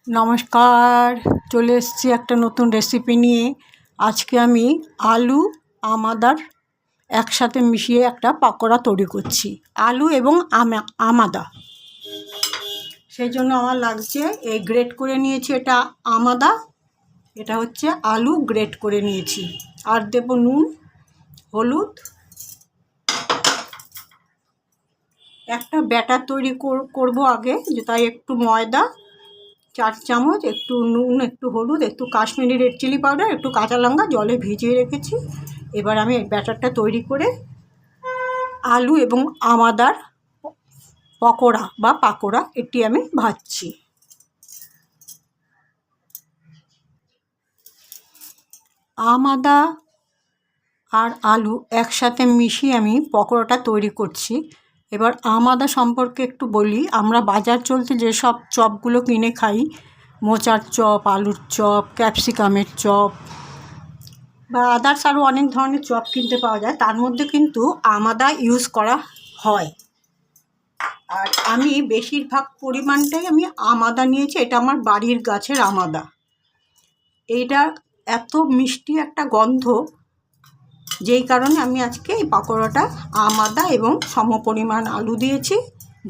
নমস্কার, চলে এসেছি একটা নতুন রেসিপি নিয়ে। আজকে আমি আলু আমাদার একসাথে মিশিয়ে একটা পাকোড়া তৈরি করছি। আলু এবং আমাদা, সেই জন্য আমার লাগছে এই গ্রেট করে নিয়েছি, এটা আমাদা, এটা হচ্ছে আলু গ্রেট করে নিয়েছি। আর দেব নুন, হলুদ। একটা ব্যাটার তৈরি করব আগে, তাই একটু ময়দা 4 চামচ, একটু নুন, একটু হলুদ, একটু কাশ্মীরি রেড চিলি পাউডার, একটু কাঁচা লঙ্কা জলে ভিজিয়ে রেখেছি। এবার আমি এই ব্যাটারটা তৈরি করে আলু এবং আমাদার পকোড়া বা পাকোড়া এটি আমি ভাজছি। আমাদা আর আলু একসাথে মিশিয়ে আমি পকোড়াটা তৈরি করছি। এবার আমাদা সম্পর্কে একটু বলি। আমরা বাজার চলতে যেসব চপগুলো কিনে খাই, মোচার চপ, আলুর চপ, ক্যাপসিকামের চপ বা আদার্স আরও অনেক ধরনের চপ কিনতে পাওয়া যায়, তার মধ্যে কিন্তু আমাদা ইউজ করা হয়। আর আমি বেশিরভাগ পরিমাণটাই আমি আমাদা নিয়েছি। এটা আমার বাড়ির গাছের আমাদা। এইটা এত মিষ্টি একটা গন্ধ, যেই কারণে আমি আজকে এই পাকোড়াটা আমাদা এবং সমপরিমাণ আলু দিয়েছি,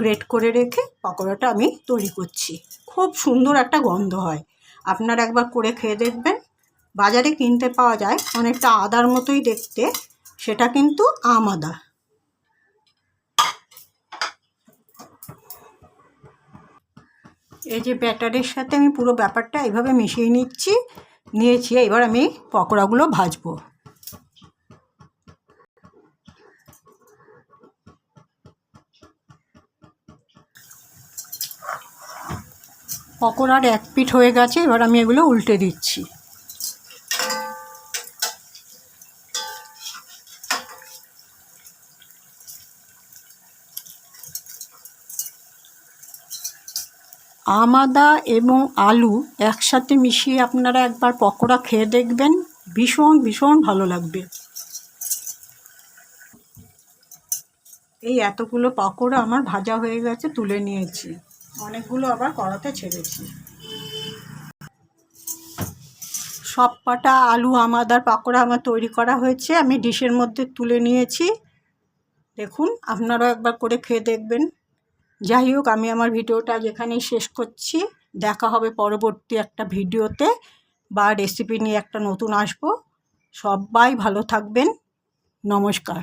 গ্রেট করে রেখে পাকোড়াটা আমি তৈরি করছি। খুব সুন্দর একটা গন্ধ হয়, আপনারা একবার করে খেয়ে দেখবেন। বাজারে কিনতে পাওয়া যায় অনেকটা আদার মতোই দেখতে, সেটা কিন্তু আমাদা। এই যে ব্যাটারের সাথে আমি পুরো ব্যাপারটা এইভাবে মিশিয়ে নিয়েছি। এবার আমি পকোড়াগুলো ভাজবো। পকোড়ার এক পিঠ হয়ে গেছে, এবার আমি এগুলো উল্টে দিচ্ছি। আমাদা এবং আলু একসাথে মিশিয়ে আপনারা একবার পকোড়া খেয়ে দেখবেন, ভীষণ ভীষণ ভালো লাগবে। এই এতগুলো পকোড়া আমার ভাজা হয়ে গেছে, তুলে নিয়েছি। অনেকগুলো আবার কড়াতে ছেড়েছি। সব কটা আলু আমাদার পাকোড়া আমার তৈরি করা হয়েছে, আমি ডিশের মধ্যে তুলে নিয়েছি। দেখুন, আপনারাও একবার করে খেয়ে দেখবেন। যাই হোক, আমি আমার ভিডিওটা যেখানেই শেষ করছি। দেখা হবে পরবর্তী একটা ভিডিওতে বা রেসিপি নিয়ে একটা নতুন আসবো। সবাই ভালো থাকবেন। নমস্কার।